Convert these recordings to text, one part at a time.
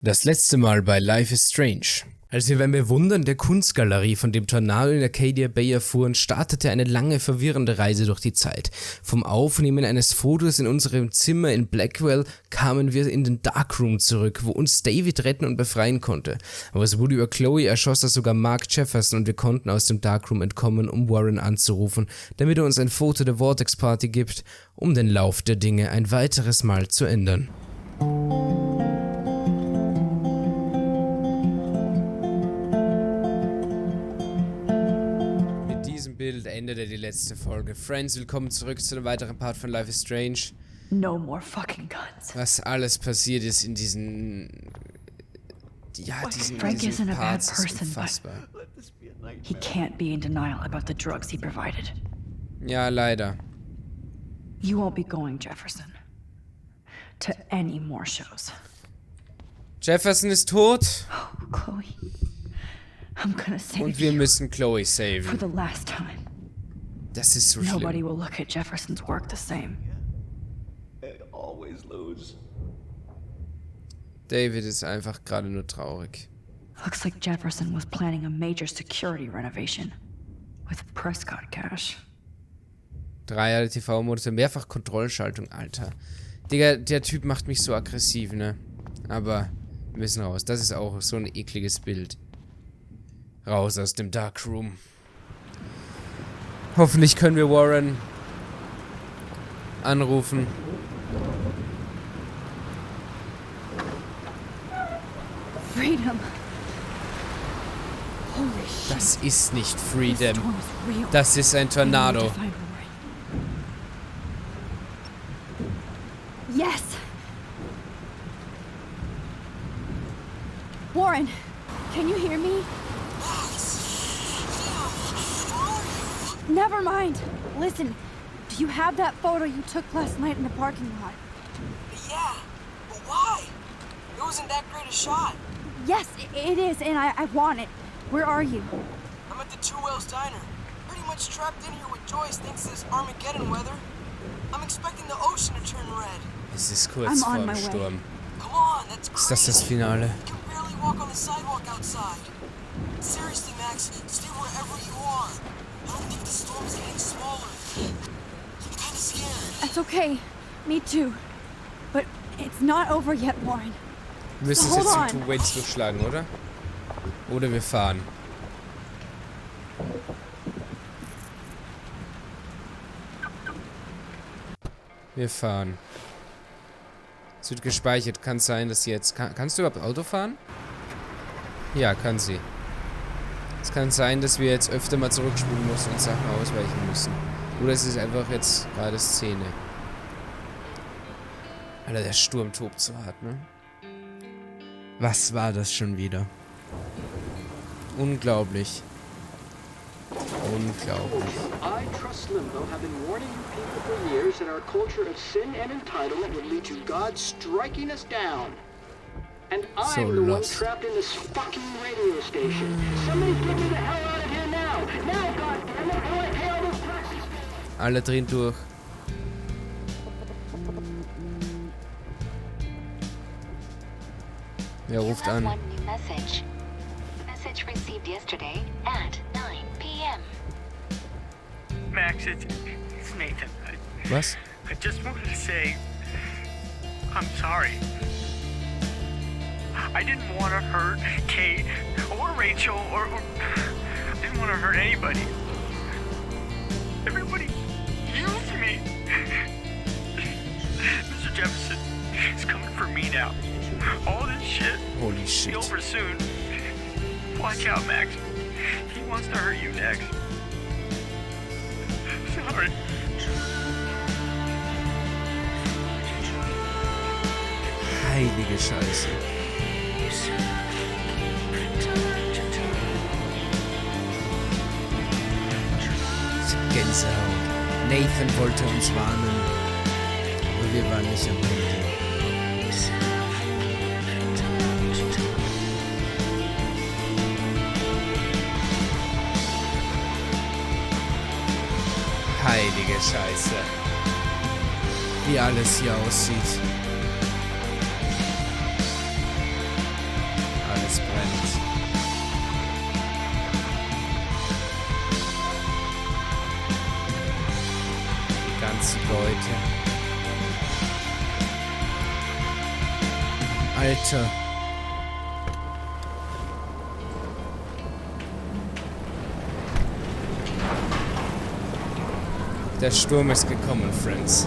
Das letzte Mal bei Life is Strange. Als wir beim Bewundern der Kunstgalerie von dem Tornado in Arcadia Bay erfuhren, startete eine lange, verwirrende Reise durch die Zeit. Vom Aufnehmen eines Fotos in unserem Zimmer in Blackwell kamen wir in den Darkroom zurück, wo uns David retten und befreien konnte. Aber es wurde über Chloe erschoss er sogar Mark Jefferson und wir konnten aus dem Darkroom entkommen, um Warren anzurufen, damit er uns ein Foto der Vortex Party gibt, um den Lauf der Dinge ein weiteres Mal zu ändern. Bild endete die letzte Folge. Friends, willkommen zurück zu einem weiteren Part von Life is Strange. No more fucking guns. Was alles passiert ist in diesen... Frank isn't a bad Parts person, ist unfassbar. but he can't be in denial about the drugs he provided. Ja, leider. You won't be going, Jefferson, to any more shows. Jefferson ist tot Oh, Chloe. I'm gonna save und wir you müssen Chloe for saven. the last time. Das ist so Nobody schlimm. will look at Jefferson's work the same. I always lose. David ist einfach gerade nur traurig. Looks like Jefferson was planning a major security renovation with Prescott cash. 3 Jahre TV-Modus, mehrfach Kontrollschaltung, Alter. Digga, der Typ macht mich so aggressiv, ne? Aber wir müssen raus. Das ist auch so ein ekliges Bild. Raus aus dem Darkroom. Hoffentlich können wir Warren anrufen. Freedom. Holy shit. Das ist nicht This Freedom. storm is real. Das ist ein I need Tornado. to find Warren. Yes. Warren, can you hear me? Never mind. Listen, do you have that photo you took last night in the parking lot? Yeah, but why? It wasn't that great a shot. Yes, it is, and I want it. Where are you? I'm at the Two Whales Diner. Pretty much trapped in here with Joyce thanks to this Armageddon weather. I'm expecting the ocean to turn red. Es ist kurz I'm on vor my dem way. Sturm. Come on, that's Ist crazy. das das Finale? You can barely walk on the sidewalk outside. Seriously, Max, stay wherever you are. I don't think the storm's getting smaller. I'm kinda scared. That's okay. Me too. But it's not over yet, Warren. Wir müssen es Hold jetzt on. zum Two Waits durchschlagen, oder? Oder wir fahren. Wir fahren. Es wird gespeichert. Kann sein, dass sie jetzt... Kannst du überhaupt Auto fahren? Ja, kann sie. Es kann sein, dass wir jetzt öfter mal zurückspulen müssen und Sachen ausweichen müssen. Oder es ist einfach jetzt gerade Szene. Alter, der Sturm tobt so hart, ne? Was war das schon wieder? Unglaublich. Unglaublich. I, Trust Limbo, have been warning you people for years that our culture of sin and entitlement would lead to God striking us down. And So I'm the one lost. trapped in this fucking radio station. Somebody get me the hell out of here now! Now, goddammit, how do I pay all those taxes? Alle drehen durch. Wer ruft You have an? one new message. Message received yesterday at 9 p.m. Max, it's Nathan. Was? I just wanted to say, I'm sorry. I didn't want to hurt Kate or Rachel or I didn't want to hurt anybody. Everybody used me. Mr. Jefferson is coming for me now. All this shit Holy will be shit. over soon. Watch out, Max. He wants to hurt you next. Sorry. Heilige Scheiße. Gänsehaut. Nathan wollte uns warnen. Aber wir waren nicht am Ende. Heilige Scheiße. Wie alles hier aussieht. es brennt. Die ganzen Leute. Alter. Der Sturm ist gekommen, Friends.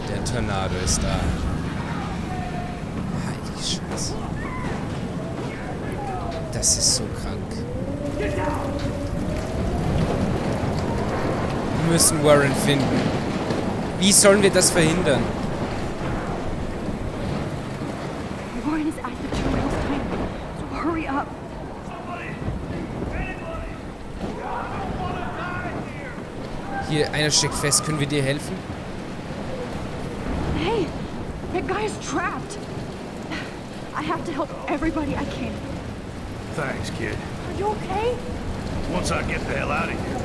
Der Tornado ist da. Heilige Scheiße. Das ist so krank. Wir müssen Warren finden. Wie sollen wir das verhindern? Warren is at the terminal's time, so hurry up. Hier, einer steckt fest. Können wir dir helfen? Hey, that guy is trapped. I have to help everybody I can. Thanks, kid. Are you okay? Once I get the hell out of here.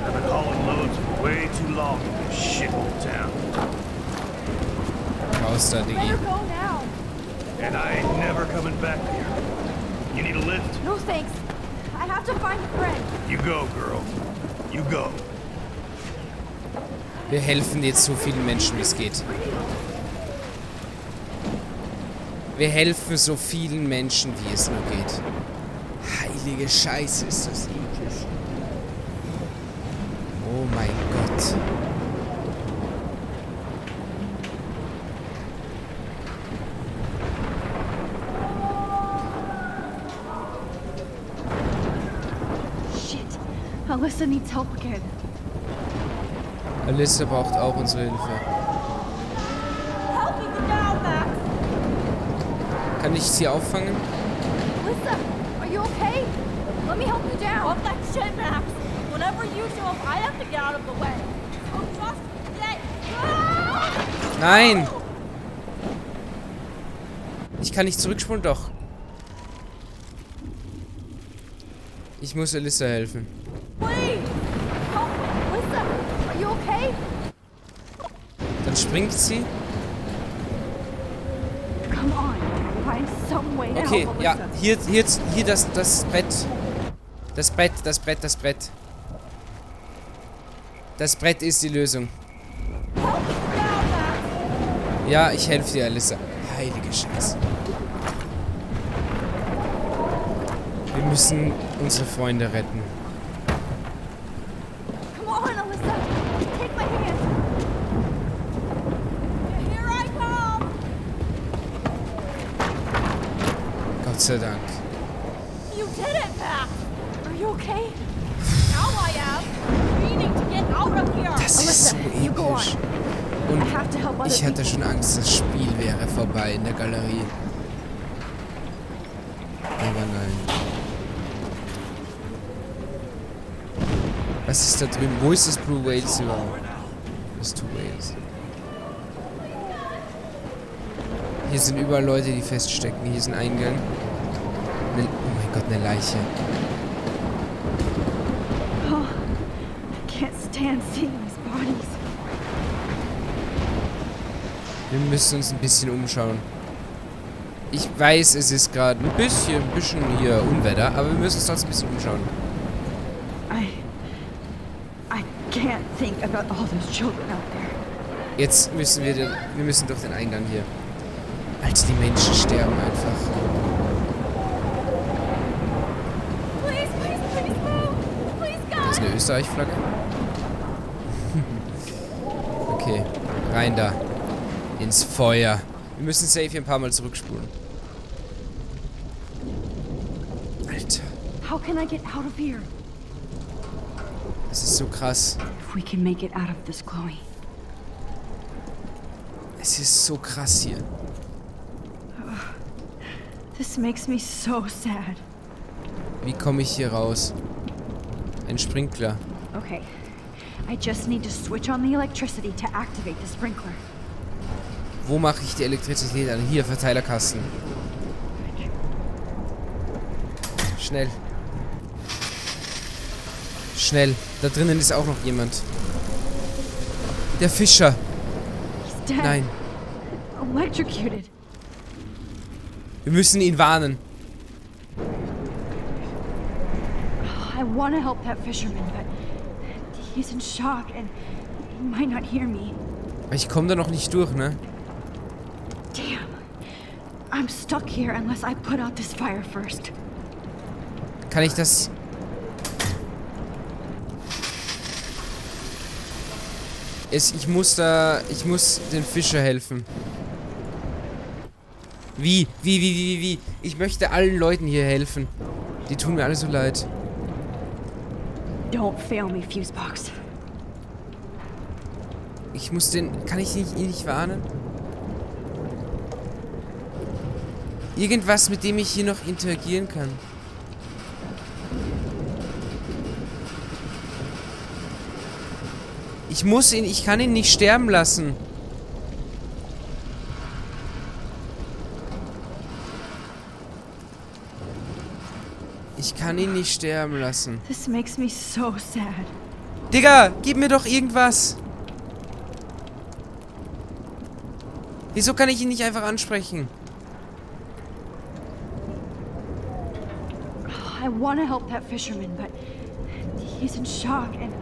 I've been hauling loads for way too long in this shithole town. Raus da, Diggi. Better go now. And I ain't never coming back here. You need a lift? No thanks. I have to find a friend. You go, girl. You go. Wir helfen jetzt so vielen Menschen, wie es geht. Wir helfen so vielen Menschen, wie es nur geht. Heilige Scheiße, ist das eklig. Oh mein Gott. Shit. Alyssa needs help again. Alyssa braucht auch unsere Hilfe. Help me get down, Max. Kann ich sie auffangen? Alyssa, are you okay? Let me help you down. Fuck that shit, Max. Whenever you show up, I have to get out of the way. So trust me. Nein! Ich kann nicht zurückspulen, doch. Ich muss Alyssa helfen. Please. Help me. Alyssa, are you okay? Dann springt sie. Come on. Find some way to Okay, help ja, Alyssa. hier das Brett. Das Brett. Das Brett ist die Lösung. Ja, ich helfe dir, Alyssa. Heilige Scheiße. Wir müssen unsere Freunde retten. Come on, Alyssa. Take my hand. Here I come. Gott sei Dank. You did it, Max. Are you okay? Now I am. We need to get out of here. Das ist so Alyssa, you go episch. I Und have to help other ich hatte people. schon Angst, das Spiel wäre vorbei in der Galerie. Aber nein. Was ist da drüben? Wo ist das Blue Whales überhaupt? Das Two Whales. Hier sind überall Leute, die feststecken. Hier ist ein Eingang. Oh mein Gott, eine Leiche. Oh, I can't stand seeing these bodies. Wir müssen uns ein bisschen umschauen. Ich weiß, es ist gerade ein bisschen hier Unwetter, aber wir müssen uns trotzdem ein bisschen umschauen. I can't think about all those children out there. Jetzt müssen wir müssen durch den Eingang hier. Alter, die Menschen sterben einfach. Please move. Please, Das God. ist eine Österreich-Flagge. Okay, rein da. Ins Feuer. Wir müssen safe hier ein paar Mal zurückspulen. Alter, How can I get out of here? das ist so krass. If we can make it out of this, Chloe. Es ist so krass hier. This makes me so sad. Wie komme ich hier raus? Ein Sprinkler. Okay. I just need to switch on the electricity to activate the sprinkler. Wo mache ich die Elektrizität an? Hier, Verteilerkasten. Schnell. Schnell. Da drinnen ist auch noch jemand. Der Fischer. He's dead. Nein. Electrocuted. Wir müssen ihn warnen. I want to help that fisherman, but he's in shock and he might not hear me. Aber ich komme da noch nicht durch, ne? Damn. I'm stuck here unless I put out this fire first. Kann ich das... Ich muss den Fischer helfen. Wie? Ich möchte allen Leuten hier helfen. Die tun mir alle so leid. Don't fail me, Fusebox. Ich muss den... Kann ich ihn nicht warnen? Irgendwas, mit dem ich hier noch interagieren kann. Ich kann ihn nicht sterben lassen. Ich kann ihn nicht sterben lassen. This makes me so sad. Digga, gib mir doch irgendwas. Wieso kann ich ihn nicht einfach ansprechen? I want to help that fisherman, but he's in shock and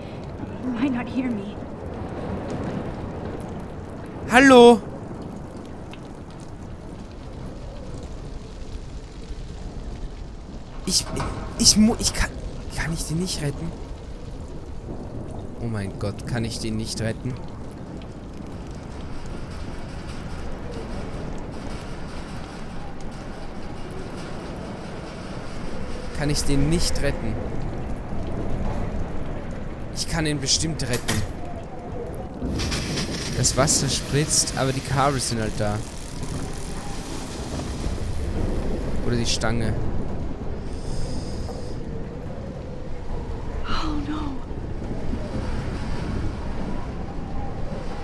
he might not hear me. Hallo? Kann ich den nicht retten? Oh mein Gott, kann ich den nicht retten? Kann ich den nicht retten? Ich kann ihn bestimmt retten. Das Wasser spritzt, aber die Kabel sind halt da. Oder die Stange. Oh no.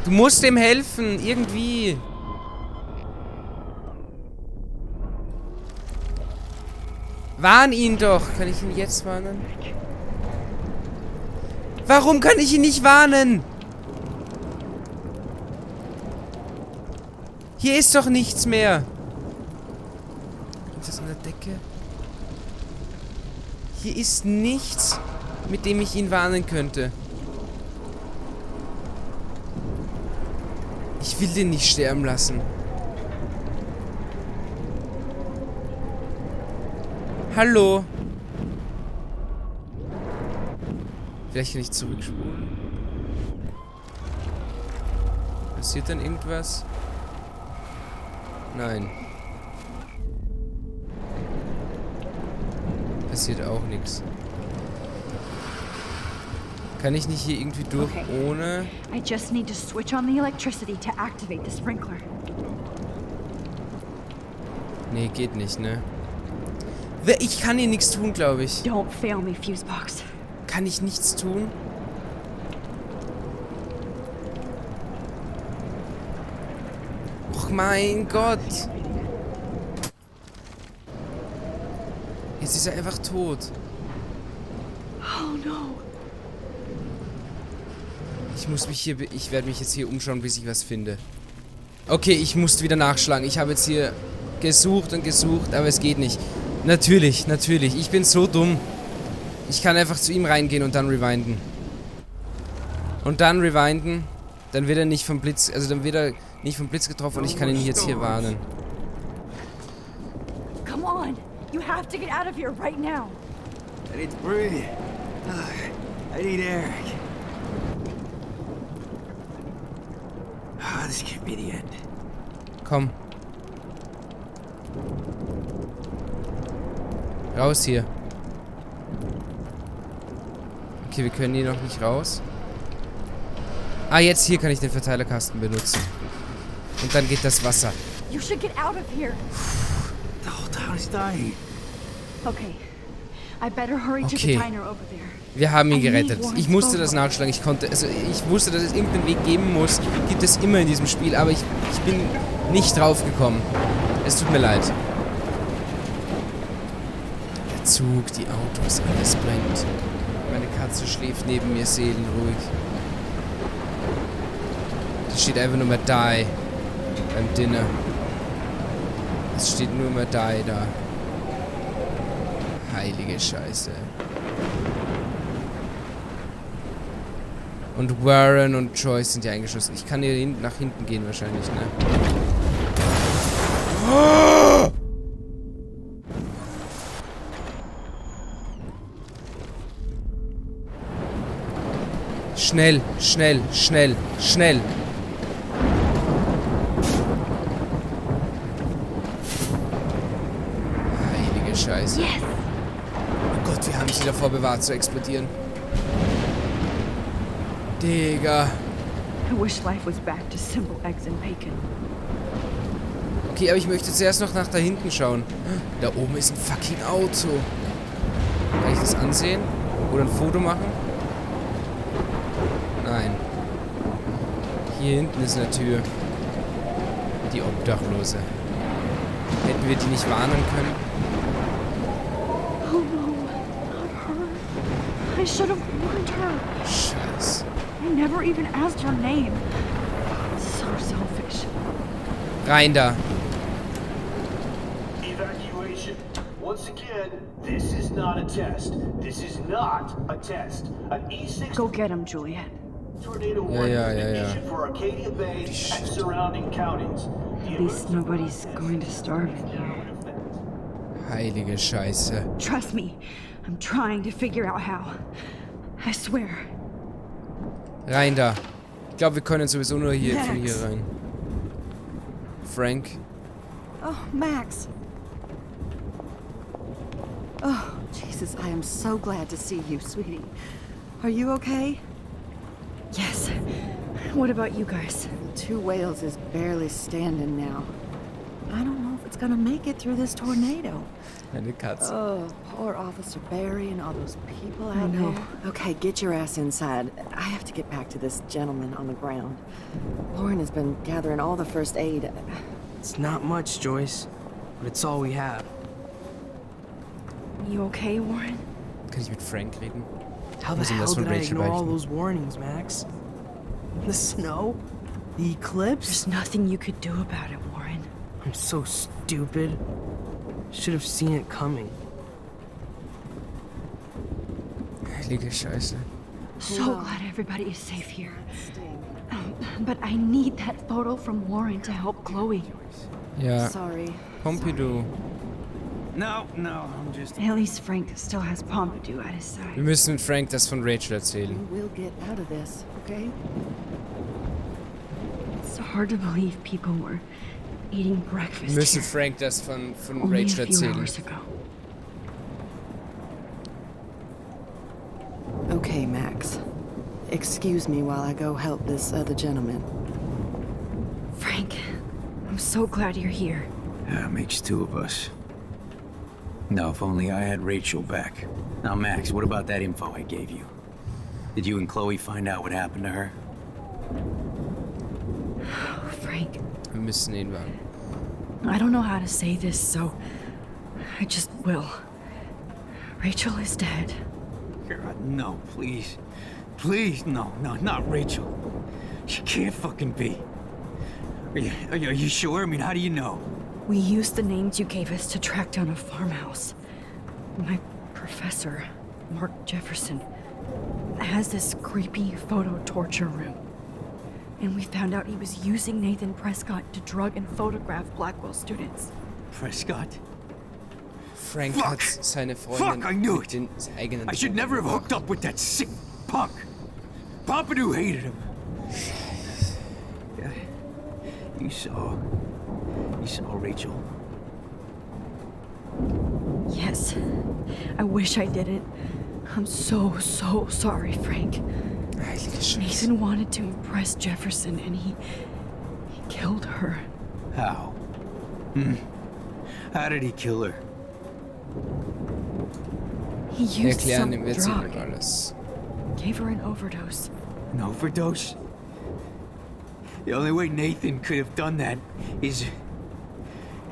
Du musst ihm helfen, irgendwie. Warn ihn doch. Kann ich ihn jetzt warnen? Warum kann ich ihn nicht warnen? Hier ist doch nichts mehr. Ist das an der Decke? Hier ist nichts, mit dem ich ihn warnen könnte. Ich will den nicht sterben lassen. Hallo? Vielleicht kann ich zurückspulen. Passiert dann irgendwas? Nein. Passiert auch nichts. Kann ich nicht hier irgendwie durch ohne... I just need to switch on the electricity to activate the sprinkler. Nee, geht nicht, ne? Ich kann hier nichts tun, glaube ich. Don't fail me, Fusebox. Kann ich nichts tun? Och mein Gott. Jetzt ist er einfach tot. Oh no. Ich werde mich jetzt hier umschauen, bis ich was finde. Okay, ich muss wieder nachschlagen. Ich habe jetzt hier gesucht und gesucht, aber es geht nicht. Natürlich. Ich bin so dumm. Ich kann einfach zu ihm reingehen und dann rewinden. Dann wird er nicht vom Blitz, getroffen und ich kann ihn jetzt hier warnen. Come on. You have to get out of here right now. I need to breathe. I need air. This can't be the end. Komm. Raus hier. Okay, wir können hier noch nicht raus. Ah, jetzt hier kann ich den Verteilerkasten benutzen. Und dann geht das Wasser. You should get out of here. The whole town is dying. Okay. I better hurry to the Okay. diner over there. Wir haben ihn gerettet. Ich musste das nachschlagen. Ich wusste, dass es irgendeinen Weg geben muss. Gibt es immer in diesem Spiel, aber ich bin nicht drauf gekommen. Es tut mir leid. Der Zug, die Autos, alles brennt. Meine Katze schläft neben mir seelenruhig. Die steht einfach nur mehr die beim Dinner. Es steht nur immer da. Heilige Scheiße. Und Warren und Joyce sind ja eingeschlossen. Ich kann hier nach hinten gehen wahrscheinlich, ne? Oh! Schnell, schnell, schnell, schnell. Heilige Scheiße. Yes. Oh Gott, wir haben sie davor bewahrt zu explodieren. Digga. I wish life was back to simple eggs and bacon. Okay, aber ich möchte zuerst noch nach da hinten schauen. Da oben ist ein fucking Auto. Kann ich das ansehen? Oder ein Foto machen? Nein. Hier hinten ist eine Tür. Die Obdachlose. Hätten wir die nicht warnen können? Oh no, not her. I should have warned her. Scheiße. I never even asked her name. So selfish. Rein da. Evacuation. Once again, this is not a test. This is not a test. An E6 Go get him, Juliet. tornado warning yeah, has been yeah. issued for Arcadia Bay and surrounding counties. At least nobody's going to starve in here. Heilige Scheiße. Trust me, I'm trying to figure out how. I swear. Rein da. Ich glaube, wir können sowieso nur hier von hier rein. Frank. Oh, Max. Oh, Jesus, I am so glad to see you, sweetie. Are you okay? Yes. What about you guys? Two Whales is barely standing now. I don't know if it's gonna make it through this tornado. Eine Katze. Oh, poor Officer Barry and all those people I out know. there. Okay, get your ass inside. I have to get back to this gentleman on the ground. Lauren has been gathering all the first aid. It's not much, Joyce, but it's all we have. You okay, Warren? Kann ich mit Frank reden? How the Muss ihm das hell von did I Rachel ignore all beichten? those warnings, Max? The snow? The eclipse? There's nothing you could do about it, Warren. I'm so stupid. Should have seen it coming. Heilige Scheiße. So glad everybody is safe here. But I need that photo from Warren to help Chloe. Ja. Sorry. Pompidou. No, I'm just... At least Frank still has Pompidou at his Wir side. müssen Frank das von Rachel erzählen. We'll get out of this, okay? It's hard to believe people were eating Wir breakfast müssen here Frank das von only a Rachel few erzählen. hours ago. Okay, Max. Excuse me while I go help this other gentleman. Frank, I'm so glad you're here. Yeah, makes two of us. Now, if only I had Rachel back. Now, Max, what about that info I gave you? Did you and Chloe find out what happened to her? Oh, Frank, Wir müssen ihn warnen. I don't know how to say this, so I just will. Rachel is dead. God, no, please. Please, no, not Rachel. She can't fucking be. Are you sure? I mean, how do you know? We used the names you gave us to track down a farmhouse. My professor, Mark Jefferson, has this creepy photo torture room. And we found out he was using Nathan Prescott to drug and photograph Blackwell students. Prescott? Frank Fuck! hat seine Freundin Fuck, I knew mit it! den eigenen I should never have hooked up with that sick punk. Pompidou hated him. Yeah. You saw Rachel. Yes. I wish I didn't. I'm so sorry, Frank. Heilige Scheiße. Nathan wanted to impress Jefferson and he killed her. How? How did he kill her? He Wir used erklären some ihm jetzt drug. alles. Gave her an overdose. An overdose? The only way Nathan could have done that is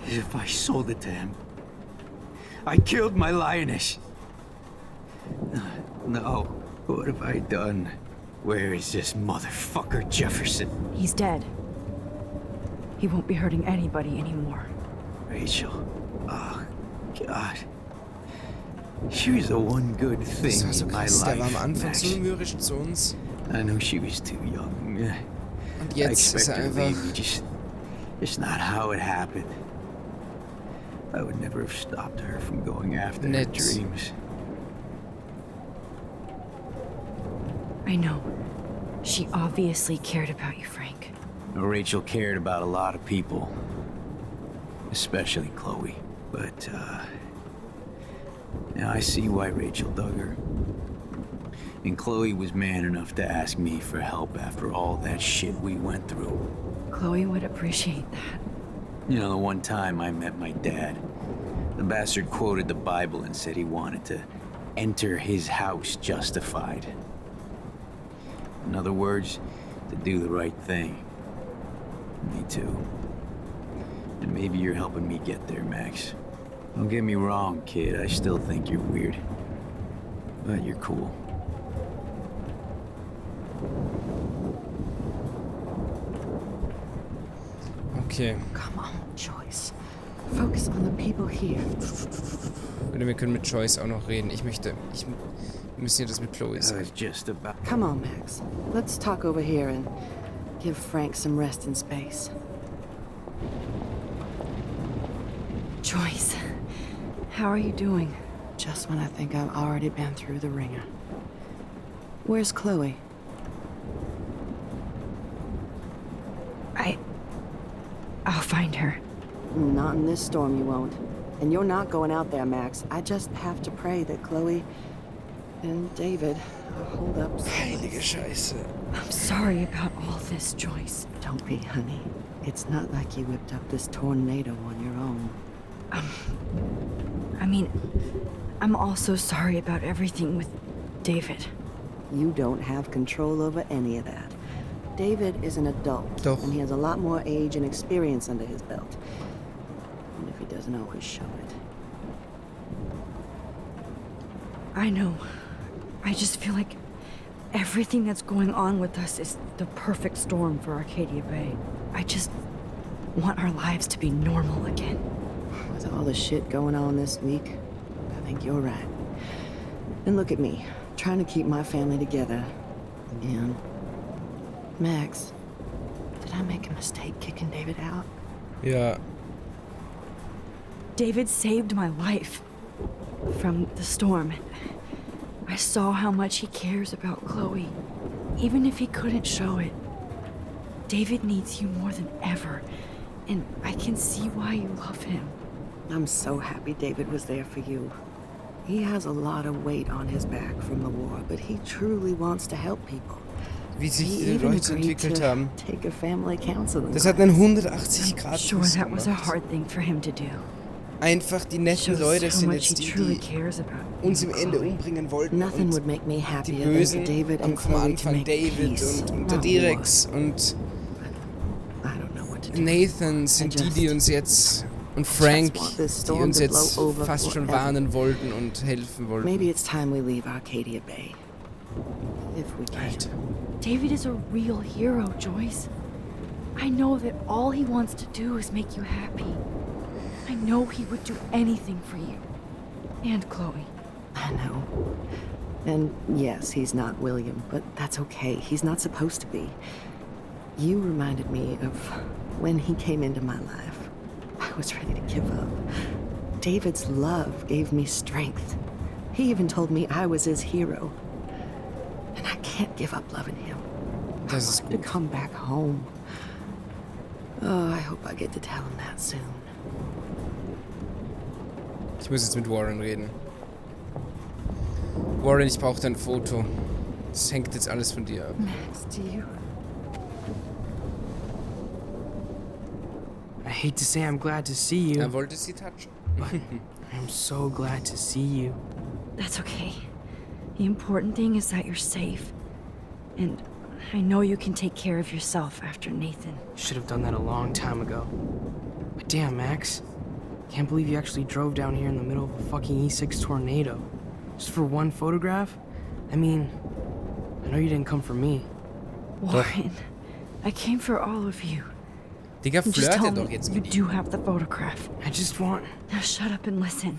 if I sold it to him. I killed my lioness. No, what have I done? Where is this motherfucker Jefferson? He's dead. He won't be hurting anybody anymore. Rachel. Oh, God. She was the one good Das thing war so in my krass, der war am life, Anfang Max. so mürrisch zu uns. I know she was too young. Und I jetzt ist expect er her to einfach... leave me, just not how it happened. I would never have stopped her from going after her Nett. dreams. I know. She obviously cared about you, Frank. Rachel cared about a lot of people, especially Chloe. But, now I see why Rachel dug her. And Chloe was man enough to ask me for help after all that shit we went through. Chloe would appreciate that. You know, the one time I met my dad, the bastard quoted the Bible and said he wanted to enter his house justified. In other words, to do the right thing. Me too. And maybe you're helping me get there, Max. Don't get me wrong, kid. I still think you're weird. But you're cool. Okay. Come on, Joyce. Focus on the people here. Oder wir können mit Joyce auch noch reden. Wir müssen ja das mit Chloe sagen. Come on, Max. Let's talk over here and give Frank some rest and space. Joyce, how are you doing? Just when I think I've already been through the ringer. Where's Chloe? I'll find her. Not in this storm, you won't. And you're not going out there, Max. I just have to pray that Chloe and David hold up. Heilige Scheiße. I'm sorry about all this, Joyce. Don't be, honey. It's not like you whipped up this tornado on your own. I mean, I'm also sorry about everything with David. You don't have control over any of that. David is an adult, and he has a lot more age and experience under his belt. And if he doesn't always show it. I know. I just feel like everything that's going on with us is the perfect storm for Arcadia Bay. I just want our lives to be normal again. With all the shit going on this week, I think you're right. And look at me, trying to keep my family together again. Max, did I make a mistake kicking David out? Ja. David saved my life from the storm. I saw how much he cares about Chloe, even if he couldn't show it. David needs you more than ever, and I can see why you love him. I'm so happy David was there for you. He has a lot of weight on his back from the war, but he truly wants to help people. Wie sich die Leute entwickelt haben. Take a family counseling. Das hat einen 180 Grad Sure, that was a hard thing for him to do. Einfach die netten Leute sind jetzt die, die uns im Ende umbringen wollten. Nothing would make me Die happier Bösen than David and vom Chloe to Anfang make David peace, und der not Direx war. und I don't know what to do. Nathan sind die, die uns jetzt und Frank, just want this die storm uns to jetzt blow over fast schon forever. warnen wollten und helfen wollten. Maybe it's time we leave Arcadia Bay. If we can. Alter. David is a real hero, Joyce. I know that all he wants to do is make you happy. I know he would do anything for you. And Chloe. I know. And yes, he's not William, but that's okay. He's not supposed to be. You reminded me of when he came into my life. I was ready to give up. David's love gave me strength. He even told me I was his hero. And I can't give up loving him. Das ist To gut. come back home. Oh, I hope I get to tell him that soon. Ich muss jetzt mit Warren reden. Warren, ich brauche dein Foto. Das hängt jetzt alles von dir ab. Max, do you? I hate to say I'm glad to see you. Er wollte sie touchen. I'm so glad to see you. That's okay. The important thing is that you're safe. And I know you can take care of yourself after Nathan. Should have done that a long time ago. But damn, Max. Can't believe you actually drove down here in the middle of a fucking E6 tornado. Just for one photograph? I mean, I know you didn't come for me. Warren, I came for all of you. Digga, And just tell flirte me doch jetzt you mit ihm. do have the photograph. I just want... Now shut up and listen.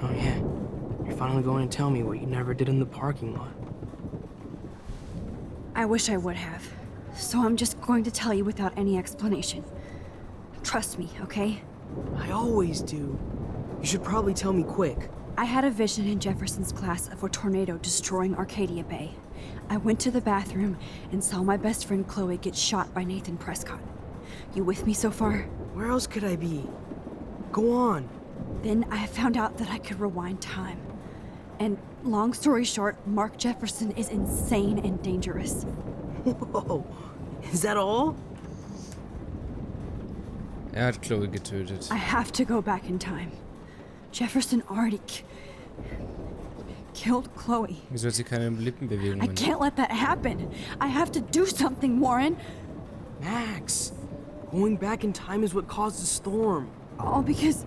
Oh yeah, you're finally going to tell me what you never did in the parking lot. I wish I would have. So I'm just going to tell you without any explanation. Trust me, okay? I always do. You should probably tell me quick. I had a vision in Jefferson's class of a tornado destroying Arcadia Bay. I went to the bathroom and saw my best friend Chloe get shot by Nathan Prescott. You with me so far? Where else could I be? Go on. Then I found out that I could rewind time. And long story short, Mark Jefferson is insane and dangerous. Whoa, is that all? Hat Chloe getötet. I have to go back in time. Jefferson already killed Chloe. Wieso hat sie keine I Lippenbewegungen? can't let that happen. I have to do something, Warren. Max, going back in time is what caused the storm. All because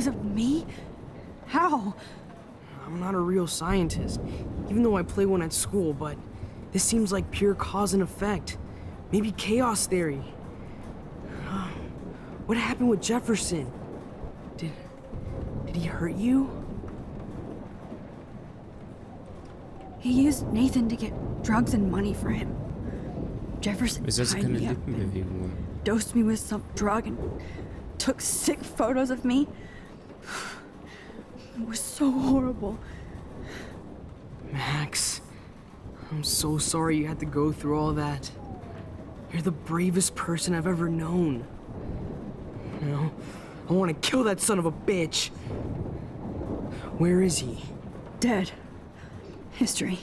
of me? How? I'm not a real scientist, even though I play one at school, but this seems like pure cause and effect. Maybe chaos theory. What happened with Jefferson? Did he hurt you? He used Nathan to get drugs and money for him. Jefferson Wieso hat sie tied keine me up and Lippenbewegungen? dosed me with some drug and took sick photos of me. It was so horrible. Max, I'm so sorry you had to go through all that. You're the bravest person I've ever known. You know, I want to kill that son of a bitch. Where is he? Dead. History.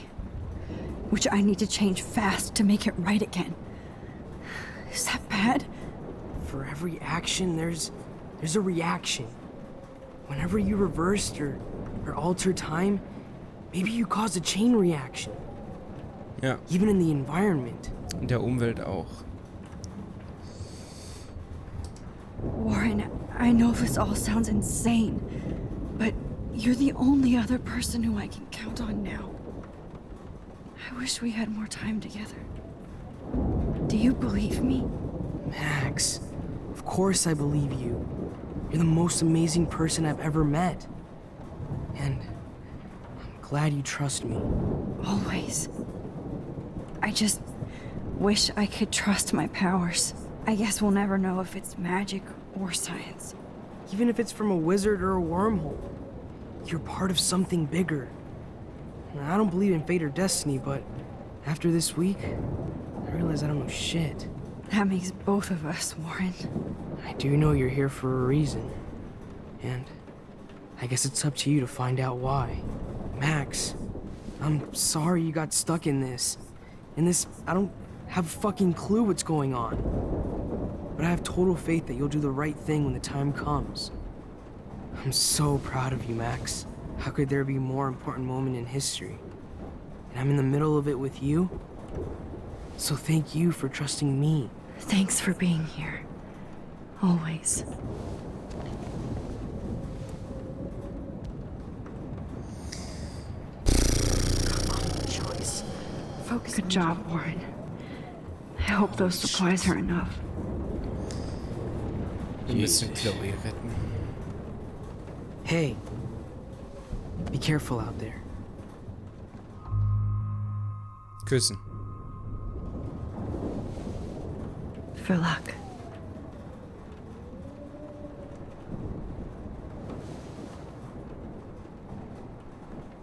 Which I need to change fast to make it right again. Is that bad? For every action, there's a reaction. Whenever you reversed or altered time, maybe you caused a chain reaction. Ja, Even in the environment. in der Umwelt auch. Warren, I know this all sounds insane, but you're the only other person who I can count on now. I wish we had more time together. Do you believe me? Max, of course I believe you. You're the most amazing person I've ever met. And I'm glad you trust me. Always. I just wish I could trust my powers. I guess we'll never know if it's magic or science. Even if it's from a wizard or a wormhole, you're part of something bigger. I don't believe in fate or destiny, but after this week, I realize I don't know shit. That makes both of us, Warren. I do know you're here for a reason. And I guess it's up to you to find out why. Max, I'm sorry you got stuck in this. I don't have a fucking clue what's going on. But I have total faith that you'll do the right thing when the time comes. I'm so proud of you, Max. How could there be a more important moment in history? And I'm in the middle of it with you. So thank you for trusting me. Thanks for being here. Always. Choice. Focus. Good job, Warren. I hope those supplies are enough. Wir müssen Chloe retten. Hey, be careful out there. Küssen. For luck.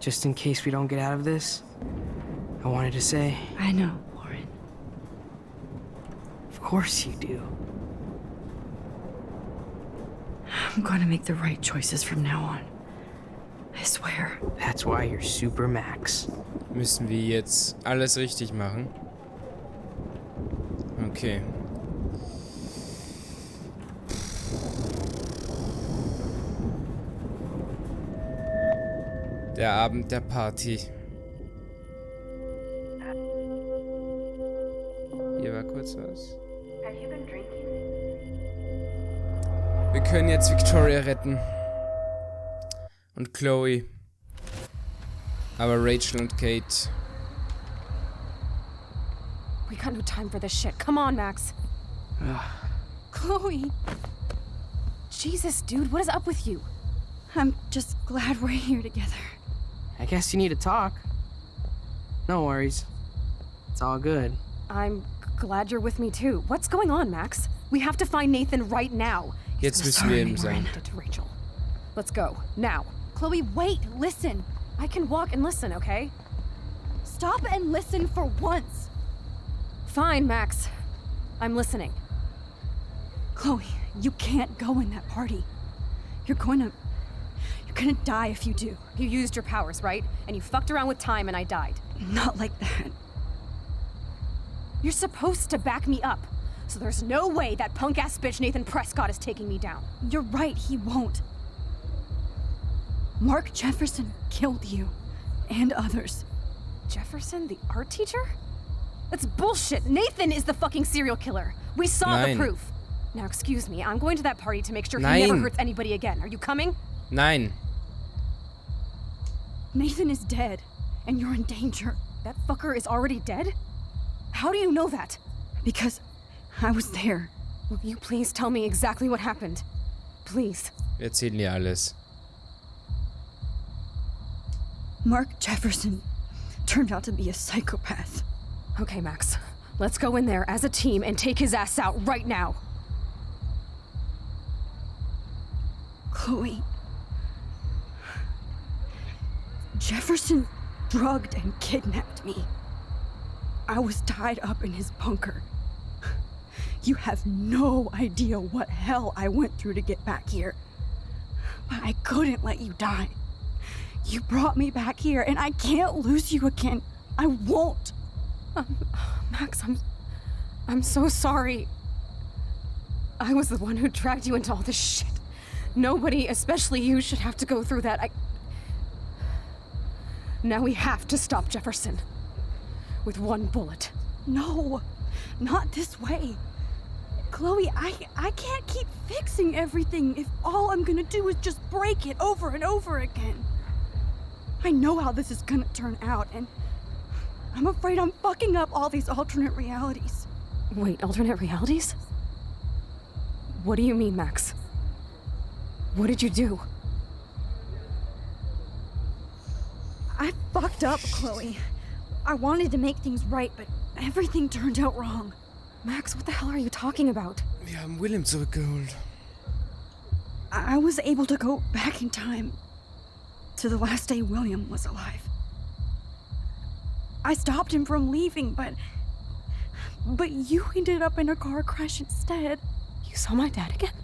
Just in case we don't get out of this, I wanted to say, I know, Warren. of course you do. I'm going to make the right choices from now on. I swear. That's why you're Super Max. Müssen wir jetzt alles richtig machen? Okay. Der Abend der Party. Hier war kurz was. Wir können jetzt Victoria retten. Und Chloe. Aber Rachel und Kate. We got no time for this shit. Come on, Max. Chloe! Jesus, dude, what is up with you? I'm just glad we're here together. I guess you need to talk. No worries. It's all good. I'm glad you're with me too. What's going on, Max? We have to find Nathan right now. Jetzt müssen wir ihm sagen. To Rachel. Let's go, now. Chloe, wait, listen. I can walk and listen, okay? Stop and listen for once. Fine, Max. I'm listening. Chloe, you can't go in that party. You're gonna die if you do. You used your powers, right? And you fucked around with time and I died. Not like that. You're supposed to back me up. So there's no way that punk-ass bitch Nathan Prescott is taking me down. You're right, he won't. Mark Jefferson killed you. And others. Jefferson, the art teacher? That's bullshit. Nathan is the fucking serial killer. We saw the proof. Now, excuse me, I'm going to that party to make sure he never hurts anybody again. Are you coming? Nein. Nathan is dead, and you're in danger. That fucker is already dead? How do you know that? Because I was there. Will you please tell me exactly what happened? Please. Wir erzählen dir alles. Mark Jefferson turned out to be a psychopath. Okay, Max. Let's go in there as a team and take his ass out right now. Chloe. Jefferson drugged and kidnapped me. I was tied up in his bunker. You have no idea what hell I went through to get back here. But I couldn't let you die. You brought me back here, and I can't lose you again. I won't. Max, I'm so sorry. I was the one who dragged you into all this shit. Nobody, especially you, should have to go through that. Now we have to stop Jefferson. With one bullet. No, not this way. Chloe, I can't keep fixing everything if all I'm gonna do is just break it over and over again. I know how this is gonna turn out, and I'm afraid I'm fucking up all these alternate realities. Wait, alternate realities? What do you mean, Max? What did you do? I fucked up, Chloe. I wanted to make things right, but everything turned out wrong. Max, what the hell are you talking about? Wir haben William zurückgeholt. I was able to go back in time to the last day William was alive. I stopped him from leaving, but you ended up in a car crash instead. You saw my dad again?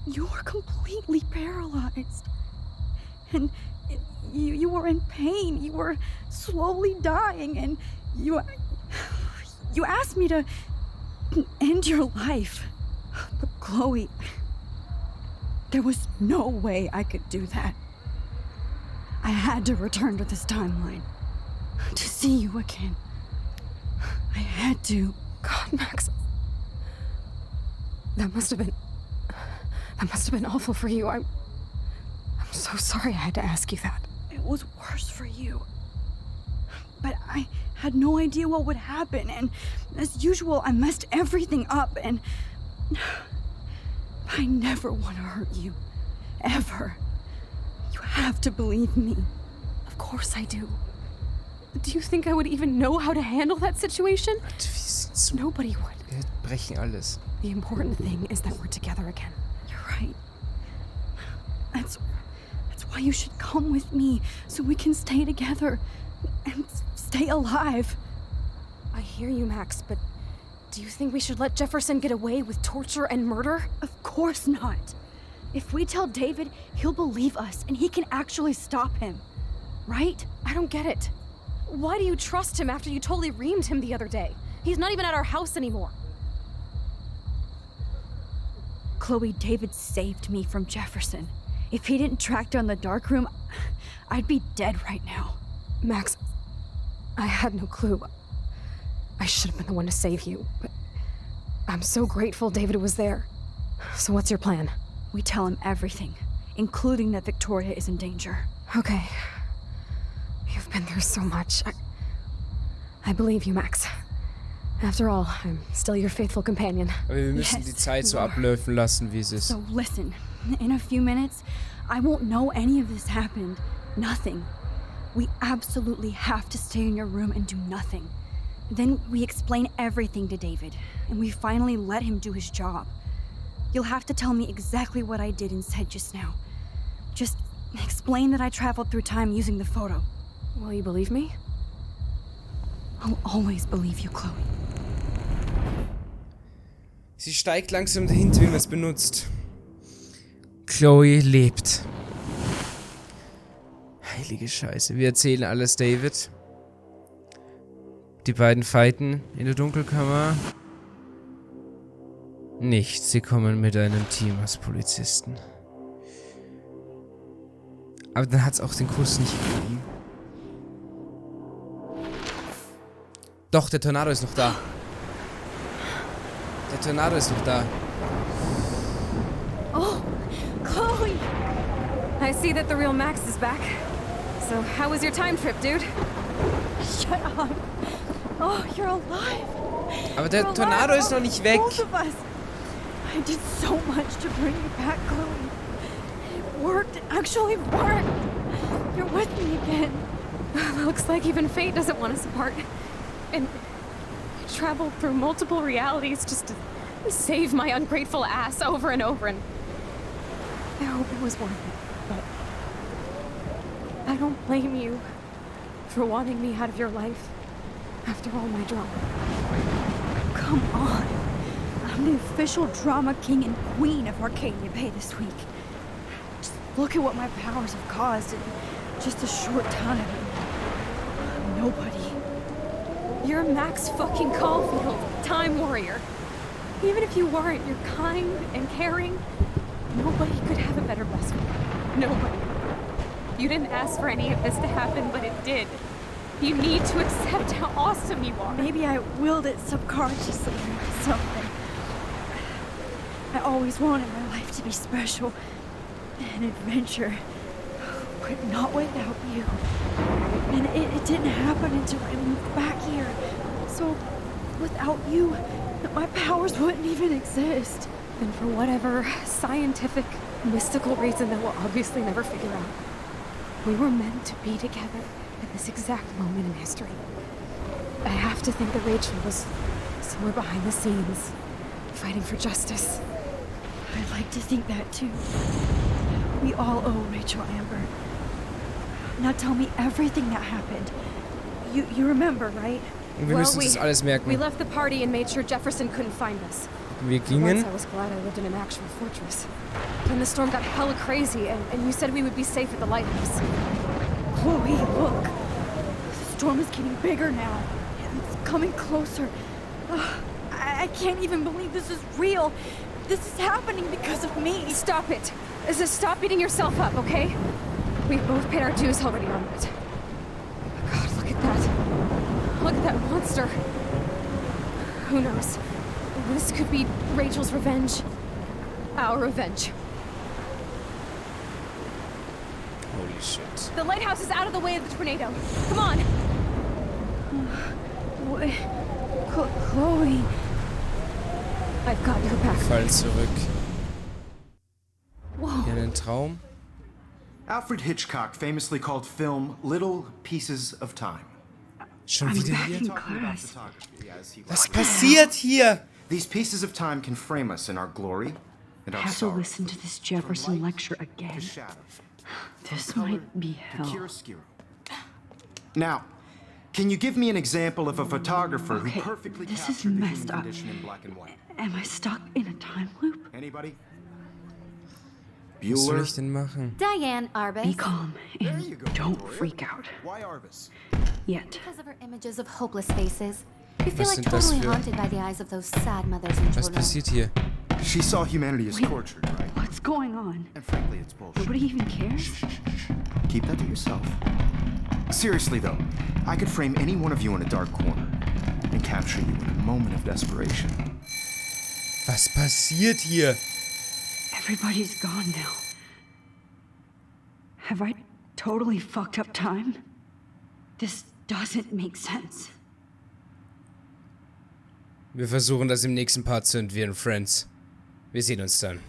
You were completely paralyzed. And you were in pain. You were slowly dying, and you asked me to end your life. But Chloe, there was no way I could do that. I had to return to this timeline to see you again. I had to. God, Max. That must have been awful for you. I'm so sorry I had to ask you that. It was worse for you. But I had no idea what would happen, and as usual, I messed everything up, and I never want to hurt you. Ever. You have to believe me. Of course I do. Do you think I would even know how to handle that situation? Nobody would. Wir brechen alles. The important thing is that we're together again. You're right. That's why you should come with me, so we can stay together and stay alive. I hear you, Max, but do you think we should let Jefferson get away with torture and murder? Of course not. If we tell David, he'll believe us and he can actually stop him. Right? I don't get it. Why do you trust him after you totally reamed him the other day? He's not even at our house anymore. Chloe, David saved me from Jefferson. If he didn't track down the dark room, I'd be dead right now. Max, I had no clue. I should have been the one to save you, but I'm so grateful David was there. So what's your plan? We tell him everything, including that Victoria is in danger. Okay. You've been through so much. I believe you, Max. After all, I'm still your faithful companion. Aber wir müssen die Zeit so ablaufen lassen, wie es ist. So listen, in a few minutes, I won't know any of this happened. Nothing. We absolutely have to stay in your room and do nothing. Then we explain everything to David, and we finally let him do his job. You'll have to tell me exactly what I did and said just now. Just explain that I traveled through time using the photo. Will you believe me? I'll always believe you, Chloe. Sie steigt langsam dahinter, wie man es benutzt. Chloe lebt. Heilige Scheiße. Wir erzählen alles David. Die beiden fighten in der Dunkelkammer. Nicht, sie kommen mit einem Team aus Polizisten. Aber dann hat es auch den Kuss nicht gegeben. Doch, der Tornado ist noch da. Der Tornado ist noch da. Oh, Chloe! I see that the real Max is back. So, how was your time trip, dude? Shut up. Oh, you're alive. Aber der Tornado ist noch nicht weg. Both of us. I did so much to bring you back, Chloe. It worked. It actually worked. You're with me again. Looks like even fate doesn't want us apart. And I traveled through multiple realities just to save my ungrateful ass over and over, and I hope it was worth it, but I don't blame you for wanting me out of your life after all my drama. Come on. I'm the official drama king and queen of Arcadia Bay this week. Just look at what my powers have caused in just a short time. Nobody. You're Max fucking Caulfield, Time Warrior. Even if you weren't, you're kind and caring. Nobody could have a better best friend. Nobody. You didn't ask for any of this to happen, but it did. You need to accept how awesome you are. Maybe I willed it subconsciously or something. I always wanted my life to be special. An adventure. But not without you. And it didn't happen until I moved back here. So, without you, my powers wouldn't even exist. And for whatever scientific, mystical reason that we'll obviously never figure out, we were meant to be together at this exact moment in history. I have to think that Rachel was somewhere behind the scenes, fighting for justice. I'd like to think that too. We all owe Rachel Amber. Now tell me everything that happened. You remember, right? Wir müssen das alles merken. We left the party and made sure Jefferson couldn't find us. Wir gingen. Once I was glad I lived in an actual fortress. Then the storm got hella crazy, and you said we would be safe at the lighthouse. Chloe, look. The storm is getting bigger now. It's coming closer. I can't even believe this is real. This is happening because of me. Stop it. Stop beating yourself up, okay? We've both paid our dues already on that. God, look at that. Look at that monster. Who knows? This could be Rachel's revenge. Our revenge. Holy shit. The lighthouse is out of the way of the tornado. Come on. Chloe. I've got your back. Fallen zurück. Whoa. Hier einen Traum. Alfred Hitchcock famously called film little pieces of time. Schon wieder hier? Was passiert hier? These pieces of time can frame us in our glory and I our have to sorrow. listen to this Jefferson lecture again. This might be hell. Now, can you give me an example of a photographer who Okay, perfectly this is captured the messed human up. condition in black and white? Am I stuck in a time loop? Anybody? Was soll Bueller? ich denn machen? Diane Arbus. Be calm and don't freak out. Why Arbus? Yet. Because of her images of hopeless faces. You feel Was like sind das totally für- haunted by the eyes of those sad mothers and Was children. passiert hier? She saw humanity as Wait. tortured, right? What's going on? And frankly, it's bullshit. Nobody even cares? Keep that to yourself. Seriously, though, I could frame any one of you in a dark corner and capture you in a moment of desperation. Was passiert hier? Everybody's gone now. Have I totally fucked up time? This doesn't make sense. Wir versuchen das im nächsten Part zu entwirren, Friends. Wir sehen uns dann.